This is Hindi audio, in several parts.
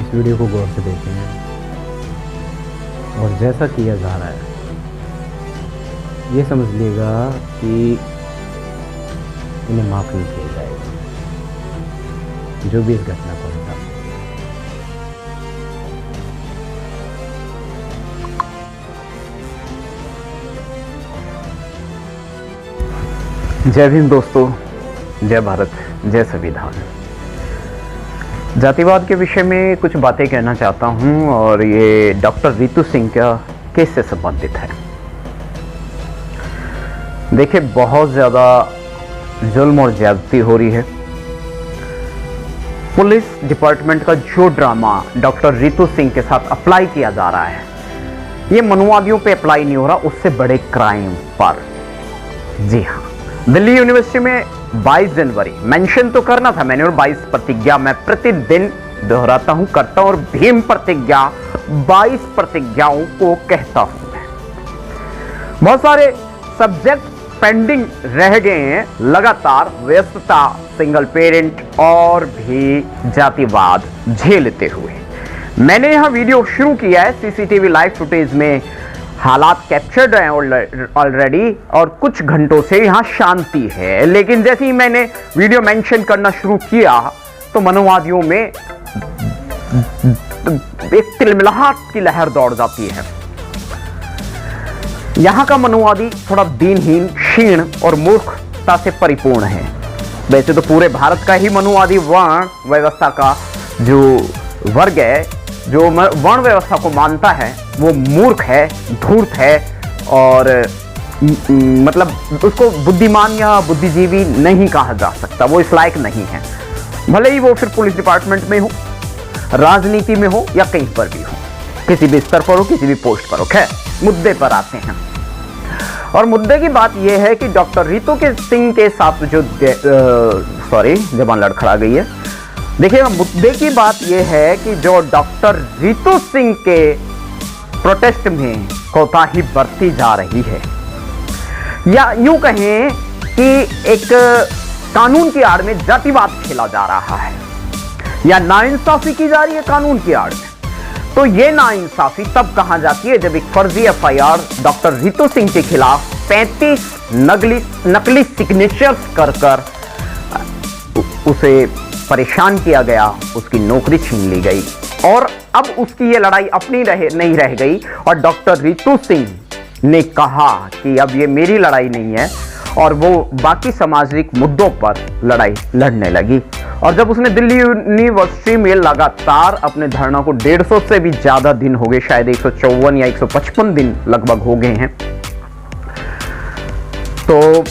इस वीडियो को गौर से देखें और जैसा किया जा रहा है ये समझ लेगा कि इन्हें माफ़ नहीं किया जाएगा, जो भी इस घटना को अंजाम दे। जय भीम दोस्तों, जय भारत, जय संविधान। जातिवाद के विषय में कुछ बातें कहना चाहता हूं और ये डॉक्टर रितु सिंह का केस से संबंधित है। देखिए, बहुत ज़्यादा जुल्म और ज्यादती हो रही है। पुलिस डिपार्टमेंट का जो ड्रामा डॉक्टर रितु सिंह के साथ अप्लाई किया जा रहा है, ये मनुवादियों पे अप्लाई नहीं हो रहा, उससे बड़े क्राइम पर। जी हाँ, दिल्ली यूनिवर्सिटी में 22 जनवरी मेंशन तो करना था मैंने, और 22 प्रतिज्ञा मैं प्रतिदिन दोहराता हूं, करता हूं, और भीम प्रतिज्ञा 22 प्रतिज्ञाओं को कहता हूं मैं। बहुत सारे सब्जेक्ट पेंडिंग रह गए हैं, लगातार व्यस्तता, सिंगल पेरेंट और भी जातिवाद झेलते हुए मैंने यहां वीडियो शुरू किया है। सीसीटीवी लाइव फुटेज में हालात कैप्चर्ड हैं ऑलरेडी, और कुछ घंटों से यहां शांति है। लेकिन जैसे ही मैंने वीडियो मेंशन करना शुरू किया तो मनुवादियों में एक तिलमिलाहट की लहर दौड़ जाती है। यहां का मनुवादी थोड़ा दीनहीन, क्षीण और मूर्खता से परिपूर्ण है। वैसे तो पूरे भारत का ही मनुवादी वर्ण व्यवस्था का जो वर्ग है, जो वर्ण व्यवस्था को मानता है, वो मूर्ख है, धूर्त है, और मतलब उसको बुद्धिमान या बुद्धिजीवी नहीं कहा जा सकता, वो इस लायक नहीं है। भले ही वो फिर पुलिस डिपार्टमेंट में हो, राजनीति में हो, या कहीं पर भी हो, किसी भी स्तर पर हो, किसी भी पोस्ट पर हो। खैर, मुद्दे पर आते हैं। और मुद्दे की बात यह है कि डॉक्टर रितु सिंह के साथ जो जबान लड़खड़ा गई है। देखिए, मुद्दे की बात यह है कि जो डॉक्टर रितु सिंह के प्रोटेस्ट में कोताही बरती जा रही है, या यूं कहें कि एक कानून की आड़ में जातिवाद खेला जा रहा है, या नाइंसाफी की जा रही है कानून की आड़ में। तो ये नाइंसाफी तब कहा जाती है जब एक फर्जी एफआईआर डॉक्टर रितु सिंह के खिलाफ 35 नकली सिग्नेचर्स कर उसे परेशान किया गया, उसकी नौकरी छीन ली गई, और अब उसकी ये लड़ाई अपनी नहीं रह गई, और डॉक्टर रितु सिंह ने कहा कि अब ये मेरी लड़ाई नहीं है, और वो बाकी सामाजिक मुद्दों पर लड़ाई लड़ने लगी। और जब उसने दिल्ली यूनिवर्सिटी में लगातार अपने धरना को 150 से भी ज्यादा दिन हो गए, शायद 154 या 155 दिन लगभग हो गए हैं, तो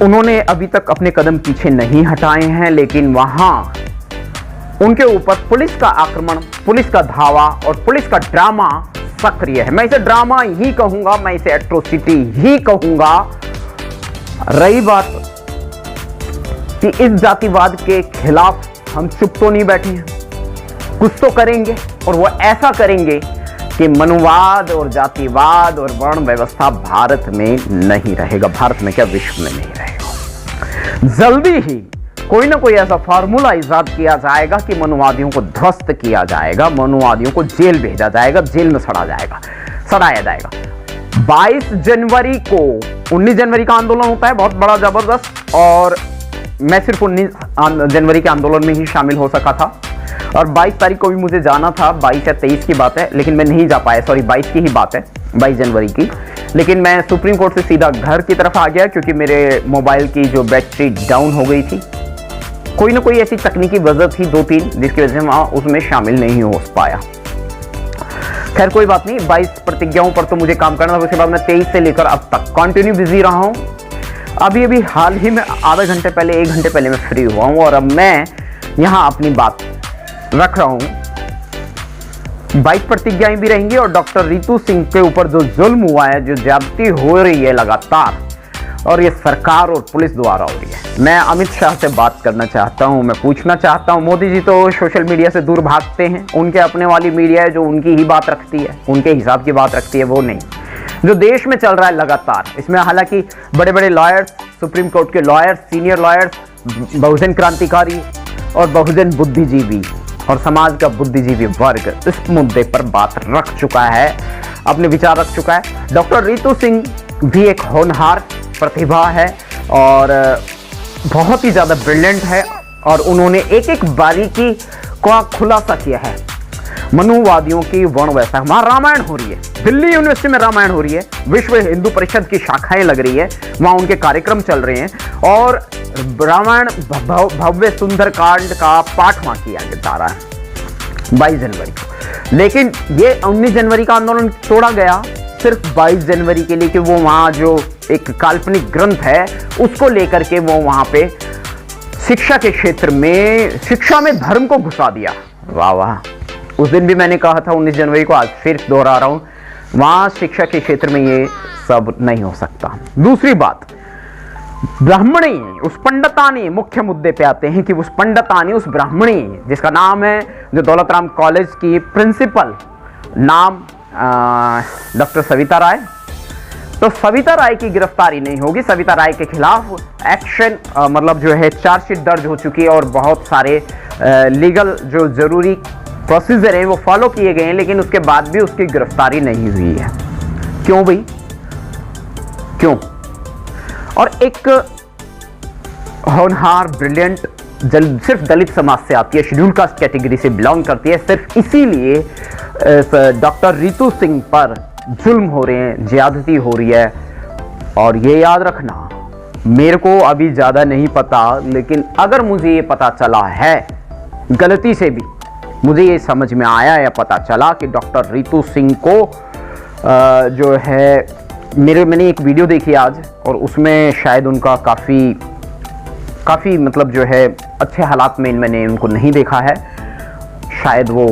उन्होंने अभी तक अपने कदम पीछे नहीं हटाए हैं। लेकिन वहां उनके ऊपर पुलिस का आक्रमण, पुलिस का धावा और पुलिस का ड्रामा सक्रिय है। मैं इसे ड्रामा ही कहूंगा, मैं इसे एट्रोसिटी ही कहूंगा। रही बात कि इस जातिवाद के खिलाफ हम चुप तो नहीं बैठे हैं, कुछ तो करेंगे, और वो ऐसा करेंगे कि मनुवाद और जातिवाद और वर्ण व्यवस्था भारत में नहीं रहेगा। भारत में क्या, विश्व में नहीं रहेगा। जल्दी ही कोई ना कोई ऐसा फार्मूला इजाद किया जाएगा कि मनुवादियों को ध्वस्त किया जाएगा, मनुवादियों को जेल भेजा जाएगा, जेल में सड़ाया जाएगा। 22 जनवरी को 19 जनवरी का आंदोलन होता है, बहुत बड़ा जबरदस्त, और मैं सिर्फ 19 जनवरी के आंदोलन में ही शामिल हो सका था, और 22 तारीख को भी मुझे जाना था। 22 या 23 की बात है, लेकिन मैं नहीं जा पाया। सॉरी, 22 की ही बात है, 22 जनवरी की। लेकिन मैं सुप्रीम कोर्ट से सीधा घर की तरफ आ गया, क्योंकि मेरे मोबाइल की जो बैटरी डाउन हो गई थी। कोई ना कोई ऐसी तकनीकी वजह थी 2-3, जिसकी वजह से मैं उसमें शामिल नहीं हो पाया। खैर, कोई बात नहीं। 22 प्रतिज्ञाओं पर तो मुझे काम करना था। उसके बाद मैं 23 से लेकर अब तक कंटिन्यू बिजी रहा हूं। अभी हाल ही में आधे घंटे पहले, 1 घंटे पहले मैं फ्री हुआ हूं, और अब मैं यहां अपनी बात रख रहा हूं। 22 प्रतिज्ञाएं भी रहेंगी, और डॉक्टर रितु सिंह के ऊपर जो जुल्म हुआ है, जो ज्यादती हो रही है लगातार, और ये सरकार और पुलिस द्वारा हो रही है। मैं अमित शाह से बात करना चाहता हूं, मैं पूछना चाहता हूं। मोदी जी तो सोशल मीडिया से दूर भागते हैं, उनके अपने वाली मीडिया है जो उनकी ही बात रखती है, उनके हिसाब की बात रखती है, वो नहीं जो देश में चल रहा है लगातार। इसमें हालांकि बड़े बड़े लॉयर्स, सुप्रीम कोर्ट के लॉयर्स, सीनियर लॉयर्स, बहुजन क्रांतिकारी और बहुजन बुद्धिजीवी और समाज का बुद्धिजीवी वर्ग इस मुद्दे पर बात रख चुका है, अपने विचार रख चुका है। डॉक्टर रितु सिंह भी एक होनहार प्रतिभा है और बहुत ही ज़्यादा ब्रिलियंट है और उन्होंने एक एक बारीकी का खुलासा किया है। मनुवादियों की वर्ण व्यवस्था, वहां रामायण हो रही है, दिल्ली यूनिवर्सिटी में रामायण हो रही है, विश्व हिंदू परिषद की शाखाएं लग रही है, वहां उनके कार्यक्रम चल रहे हैं और रामायण भव्य सुंदर कांड का पाठ वहां किया जा रहा है 22 जनवरी को। लेकिन ये 19 जनवरी का आंदोलन तोड़ा गया सिर्फ 22 जनवरी के लिए कि वो वहां जो एक काल्पनिक ग्रंथ है उसको लेकर के वो वहां पे शिक्षा के क्षेत्र में, शिक्षा में धर्म को घुसा दिया। वाह वाह, उस दिन भी मैंने कहा था 19 जनवरी को, आज फिर दोहरा रहा हूं, वहां शिक्षा के क्षेत्र में ये सब नहीं हो सकता। दूसरी बात, ब्राह्मणी, उस पंडितानी, मुख्य मुद्दे पे आते हैं कि उस पंडितानी, उस ब्राह्मणी जिसका नाम है, जो दौलत राम कॉलेज की प्रिंसिपल, नाम डॉक्टर सविता राय, तो सविता राय की गिरफ्तारी नहीं होगी। सविता राय के खिलाफ एक्शन मतलब जो है चार्जशीट दर्ज हो चुकी है और बहुत सारे लीगल जो जरूरी प्रोसीजर हैं वो फॉलो किए गए हैं, लेकिन उसके बाद भी उसकी गिरफ्तारी नहीं हुई है। क्यों भाई, क्यों? और एक होनहार ब्रिलियंट सिर्फ दलित समाज से आती है, शेड्यूल कास्ट कैटेगरी से बिलोंग करती है, सिर्फ इसीलिए डॉक्टर रितु सिंह पर जुल्म हो रहे हैं, ज्यादती हो रही है। और ये याद रखना, मेरे को अभी ज्यादा नहीं पता, लेकिन अगर मुझे ये पता चला है, गलती से भी मुझे ये समझ में आया या पता चला कि डॉक्टर रितु सिंह को जो है, मैंने एक वीडियो देखी आज और उसमें शायद उनका काफ़ी मतलब जो है अच्छे हालात में मैंने उनको नहीं देखा है, शायद वो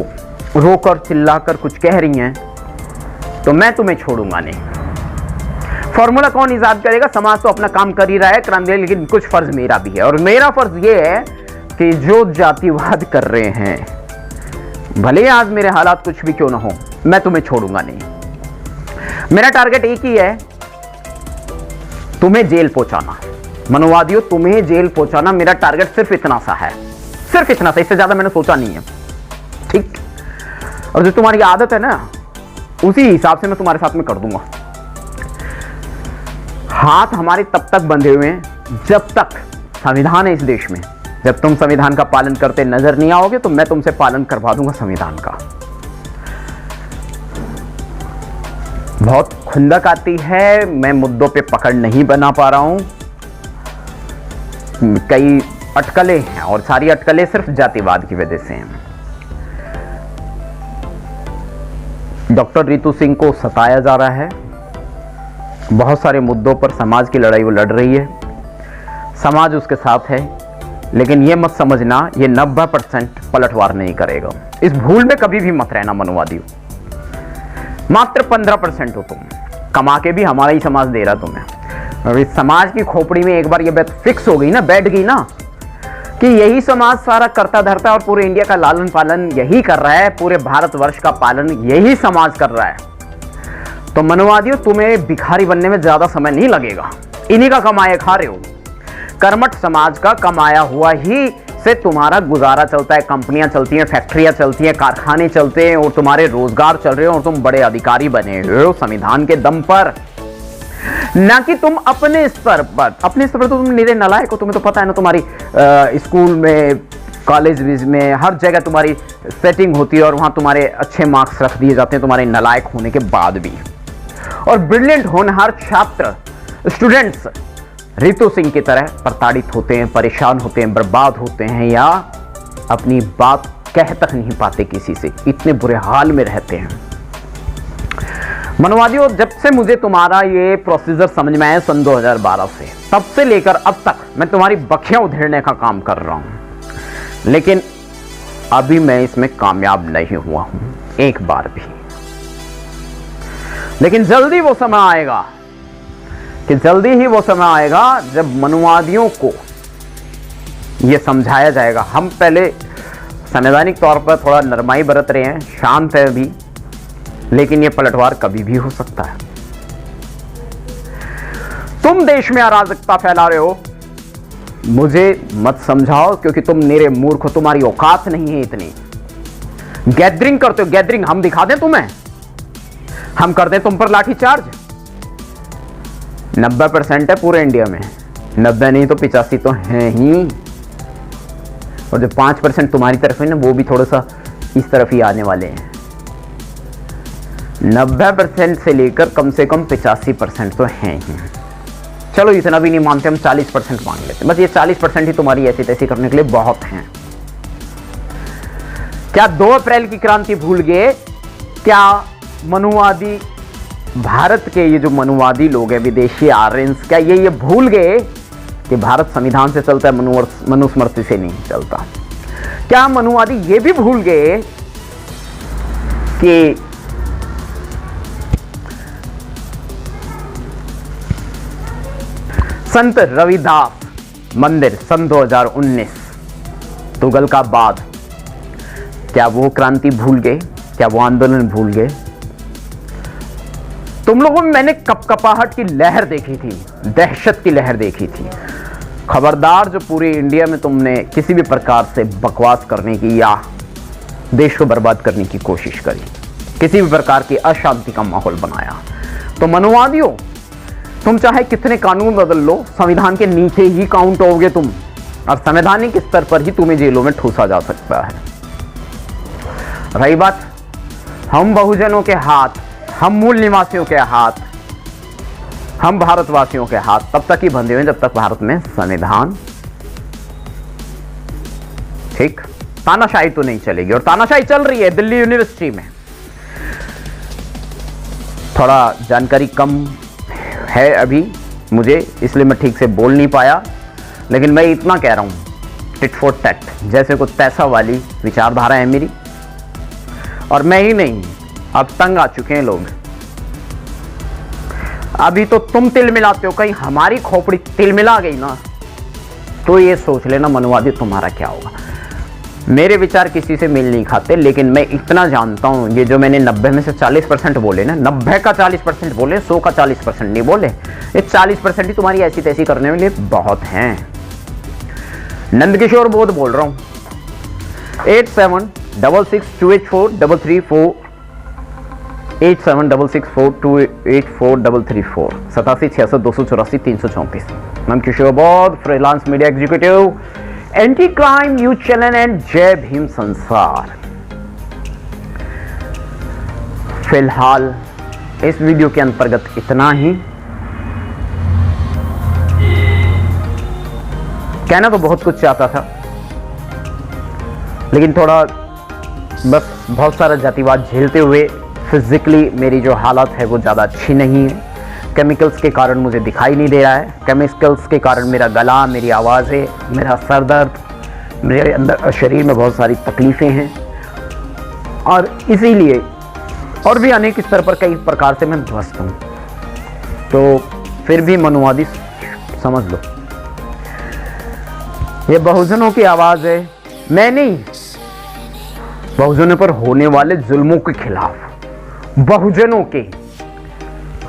रोकर चिल्लाकर कुछ कह रही हैं, तो मैं तुम्हें छोड़ूंगा नहीं। फॉर्मूला कौन इजाद करेगा? समाज तो अपना काम कर ही रहा है, क्रांति, लेकिन कुछ फर्ज मेरा भी है और मेरा फर्ज ये है कि जो जातिवाद कर रहे हैं, भले ही आज मेरे हालात कुछ भी क्यों ना हो, मैं तुम्हें छोड़ूंगा नहीं। मेरा टारगेट एक ही है, तुम्हें जेल पहुंचाना। मनुवादियों, तुम्हें जेल पहुंचाना मेरा टारगेट सिर्फ इतना सा है, सिर्फ इतना सा, इससे ज्यादा मैंने सोचा नहीं है, ठीक? और जो तुम्हारी आदत है ना, उसी हिसाब से मैं तुम्हारे साथ में कर दूंगा। हाथ हमारे तब तक बंधे हुए हैं जब तक संविधान है इस देश में। जब तुम संविधान का पालन करते नजर नहीं आओगे तो मैं तुमसे पालन करवा दूंगा संविधान का। बहुत खुंदक आती है, मैं मुद्दों पे पकड़ नहीं बना पा रहा हूं, कई अटकलें हैं और सारी अटकलें सिर्फ जातिवाद की वजह से हैं। डॉक्टर रितु सिंह को सताया जा रहा है, बहुत सारे मुद्दों पर समाज की लड़ाई वो लड़ रही है, समाज उसके साथ है, लेकिन ये मत समझना ये 90% पलटवार नहीं करेगा। इस भूल में कभी भी मत रहना मनुवादियों। मात्र 15% हो तुम, कमा के भी हमारा ही समाज दे रहा तुम्हें। और इस समाज की खोपड़ी में एक बार ये बात फिक्स हो गई ना, बैठ गई ना, कि यही समाज सारा करता धरता और पूरे इंडिया का लालन पालन यही कर रहा है, पूरे भारतवर्ष का पालन यही समाज कर रहा है, तो मनुवादियों तुम्हें भिखारी बनने में ज्यादा समय नहीं लगेगा। इन्हीं का कमाया खा रहे हो, कर्मठ समाज का कमाया हुआ ही से तुम्हारा गुजारा चलता है, कंपनियां चलती हैं, फैक्ट्रियां चलती हैं, कारखाने चलते हैं और तुम्हारे रोजगार चल रहे हो और तुम बड़े अधिकारी बने हुए हो संविधान के दम पर, ना कि तुम अपने स्तर पर। अपने स्तर पर तो तुम निरे नालायक हो, तुम्हें तो पता है ना, तुम्हारी स्कूल में, कॉलेज में, हर जगह तुम्हारी सेटिंग होती है और वहां तुम्हारे अच्छे मार्क्स रख दिए जाते हैं तुम्हारे नालायक होने के बाद भी। और ब्रिलियंट होनहार छात्र, स्टूडेंट्स रितु सिंह की तरह प्रताड़ित होते हैं, परेशान होते हैं, बर्बाद होते हैं या अपनी बात कह तक नहीं पाते किसी से, इतने बुरे हाल में रहते हैं। मनुवादियों, जब से मुझे तुम्हारा ये प्रोसीजर समझ में आया सन 2012 से, तब से लेकर अब तक मैं तुम्हारी बखियां उधेड़ने का काम कर रहा हूं, लेकिन अभी मैं इसमें कामयाब नहीं हुआ हूं एक बार भी। लेकिन जल्दी वो समय आएगा कि जल्दी ही वो समय आएगा जब मनुवादियों को यह समझाया जाएगा। हम पहले संवैधानिक तौर पर थोड़ा नरमाई बरत रहे हैं, शांत है अभी, लेकिन यह पलटवार कभी भी हो सकता है। तुम देश में अराजकता फैला रहे हो, मुझे मत समझाओ, क्योंकि तुम मेरे मूर्ख हो, तुम्हारी औकात नहीं है इतनी। गैदरिंग करते हो, गैदरिंग। हम दिखा दें तुम्हें, हम कर दें तुम पर लाठीचार्ज। 90% है पूरे इंडिया में, 90 नहीं तो 85 तो हैं ही। और जो 5% तुम्हारी तरफ है ना, वो भी थोड़ा सा इस तरफ ही आने वाले हैं। 90% से लेकर कम से कम 85% तो हैं ही। चलो इतना भी नहीं मानते, हम 40% मान लेते। बस ये 40% ही तुम्हारी ऐसी तैसी करने के लिए बहुत हैं। क्या 2 अप्रैल की क्रांति भूल गए? क्या मनुवादी भारत के ये जो मनुवादी लोग हैं, विदेशी आर्यंस, क्या ये भूल गए कि भारत संविधान से चलता है, मनुस्मृति से नहीं चलता? क्या मनुवादी ये भी भूल गए कि संत रविदास मंदिर सन 2019 तुगलकाबाद, क्या वो क्रांति भूल गए? क्या वो आंदोलन भूल गए? तुम लोगों में मैंने कपकपाहट की लहर देखी थी, दहशत की लहर देखी थी। खबरदार, जो पूरे इंडिया में तुमने किसी भी प्रकार से बकवास करने की या देश को बर्बाद करने की कोशिश करी, किसी भी प्रकार की अशांति का माहौल बनाया, तो मनुवादियों, तुम चाहे कितने कानून बदल लो, संविधान के नीचे ही काउंट होगे तुम, और संवैधानिक स्तर पर ही तुम्हें जेलों में ठूसा जा सकता है। रही बात हम बहुजनों के हाथ, हम मूल निवासियों के हाथ, हम भारतवासियों के हाथ तब तक ही बंधे हुए जब तक भारत में संविधान, ठीक, तानाशाही तो नहीं चलेगी। और तानाशाही चल रही है दिल्ली यूनिवर्सिटी में। थोड़ा जानकारी कम है अभी मुझे, इसलिए मैं ठीक से बोल नहीं पाया, लेकिन मैं इतना कह रहा हूं, टिट फॉर टैट जैसे को तैसा वाली विचारधारा है मेरी। और मैं ही नहीं, अब तंग आ चुके हैं लोग। अभी तो तुम तिल मिलाते हो, कहीं हमारी खोपड़ी तिल मिला गई ना तो ये सोच लेना मनुवादी तुम्हारा क्या होगा। मेरे विचार किसी से मेल नहीं खाते, लेकिन मैं इतना जानता हूं, ये जो मैंने 90 में से 40% बोले ना, 90 का 40% बोले, 100 का 40% नहीं बोले। ये 40% ही तुम्हारी ऐसी तैसी करने में लिए बहुत हैं। नंदकिशोर बोध बोल रहा हूं, 8766284334 8766428434 8766244334। नंदकिशोर बोध, freelance media executive, anti crime news channel and जय भीम संसार। फिलहाल इस वीडियो के अंतर्गत इतना ही। कहना तो बहुत कुछ चाहता था, लेकिन थोड़ा बस बहुत सारा जातिवाद झेलते हुए फिजिकली मेरी जो हालत है वो ज़्यादा अच्छी नहीं है। केमिकल्स के कारण मुझे दिखाई नहीं दे रहा है, केमिकल्स के कारण मेरा गला, मेरी आवाज़ें, मेरा सर दर्द, मेरे अंदर शरीर में बहुत सारी तकलीफ़ें हैं, और इसीलिए और भी अनेक स्तर पर कई प्रकार से मैं ध्वस्त हूँ। तो फिर भी मनुवादी समझ लो, ये बहुजनों की आवाज़ है, मैं नहीं, बहुजनों पर होने वाले जुल्मों के खिलाफ बहुजनों के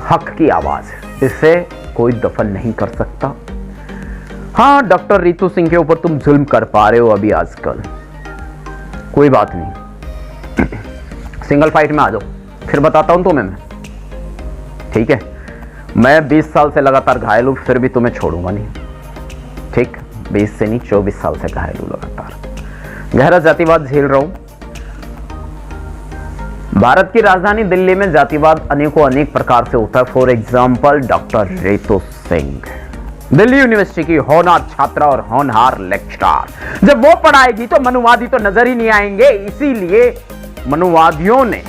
हक की आवाज, इसे कोई दफन नहीं कर सकता। हाँ, डॉक्टर रितु सिंह के ऊपर तुम जुल्म कर पा रहे हो अभी आजकल, कोई बात नहीं, सिंगल फाइट में आ जाओ, फिर बताता हूं तुम्हें मैं, ठीक है। मैं 20 साल से लगातार घायल हूं, फिर भी तुम्हें छोड़ूंगा नहीं, ठीक। 20 से नहीं, 24 साल से घायल हूं लगातार, गहरा जातिवाद झेल रहा हूं। भारत की राजधानी दिल्ली में जातिवाद अनेकों अनेक प्रकार से होता है। For example, doctor Ritu Singh, Delhi university की होनहार छात्रा और होनहार लेक्चरर, जब वो पढ़ाएगी तो मनुवादी तो नजर ही नहीं आएंगे। इसीलिए मनुवादियों ने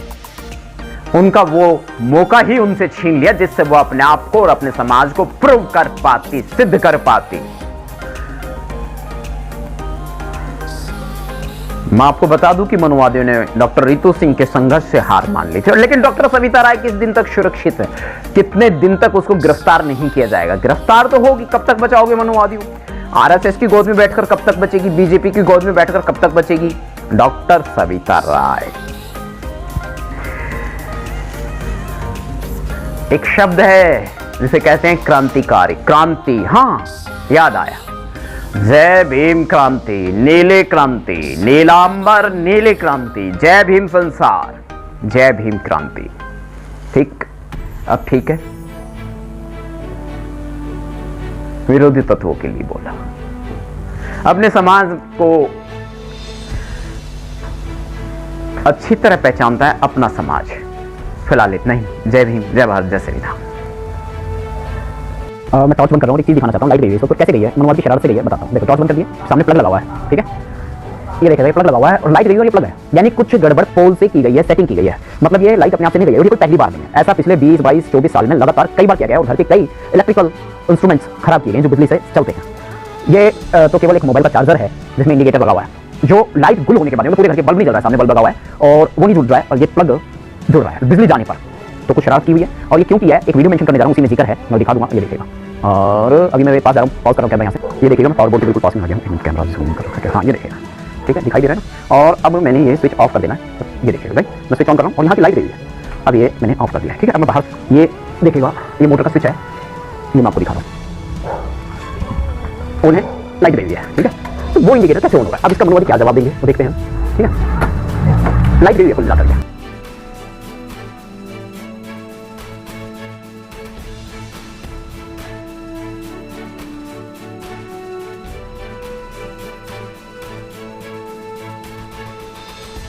उनका वो मौका ही उनसे छीन लिया जिससे वो अपने आप को और अपने समाज को प्रूव कर पाती, सिद्ध कर पाती। मैं आपको बता दूं कि मनुवादियों ने डॉक्टर रितु सिंह के संघर्ष से हार मान ली थी, लेकिन डॉक्टर सविता राय किस दिन तक सुरक्षित है? कितने दिन तक उसको गिरफ्तार नहीं किया जाएगा? गिरफ्तार तो होगी, कब तक बचाओगे मनुवादियों? आरएसएस की गोद में बैठकर कब तक बचेगी? बीजेपी की गोद में बैठकर कब तक बचेगी डॉक्टर सविता राय? एक शब्द है जिसे कहते हैं क्रांतिकारी, क्रांति। हाँ, याद आया, जय भीम क्रांति, नीले क्रांति, नीलांबर नीले क्रांति, जय भीम संसार, जय भीम क्रांति। ठीक, अब ठीक है। विरोधी तत्वों के लिए बोला। अपने समाज को अच्छी तरह पहचानता है अपना समाज। फिलहाल इतना ही। जय भीम, जय भारत, जय श्री राम। मैं टॉर्च बंद कर रहा हूँ, एक चीज दिखाना चाहता हूँ। लाइट गई है इसको, तो कैसे गई है? मनोवाद की शरारत से गई है, बताता हूँ। देखो टॉर्च बंद कर दिया, सामने प्लग लगा हुआ है, ठीक है। ये देखिए प्लग लगा हुआ है और लाइट गई और ये प्लग है, यानी कुछ गड़बड़ पोल से की गई है, सेटिंग की गई है। मतलब ये लाइट अपने आप से नहीं गई और ये कोई पहली बार नहीं है। ऐसा पिछले 20, 22, 24 साल में लगातार कई बार किया गया और घर के कई इलेक्ट्रिकल इंस्ट्रूमेंट्स खराब किए गए जो बिजली से चलते हैं। ये तो केवल एक मोबाइल का चार्जर है जिसमें इंडिकेटर लगा हुआ है, जो लाइट गुल होने के बाद में पूरे घर के बल्ब नहीं जल रहा है, सामने बल्ब लगा हुआ है और वो नहीं जुड़ रहा है और ये प्लग जुड़ रहा है बिजली जाने पर। तो कुछ शरारत की हुई है और ये क्यों किया है एक वीडियो मेंशन करने जा रहा हूँ, उसी में जिक्र है, मैं दिखा दूंगा, ये देखिएगा। और अभी मैं पास जा रहा हूँ, पॉज कर रहा हूँ कैमरा यहाँ से, ये देखिएगा मैं पावर बोर्ड के बिल्कुल पास में आ गया हूँ। कैमरा जूम कर, हाँ ये देखिएगा, ठीक है, दिखाई दे रहा है ना। और अब मैंने ये स्विच ऑफ कर देना है, ये देखिएगा भाई, मैं स्विच ऑन कर रहा हूँ और यहाँ की लाइट गई है। अब ये मैंने ऑफ कर दिया है, ठीक है। अब मैं बाहर, ये देखिएगा, ये मोटर का स्विच है, ये मैं आपको दिखा रहा हूँ, उन्हें लाइट गई है, ठीक है। तो वो इंडिकेटर कैसे ऑन होगा? अब इसका मनोवादी क्या जवाब देंगे वो देखते हैं, ठीक है। लाइट गई है कुल मिलाकर के।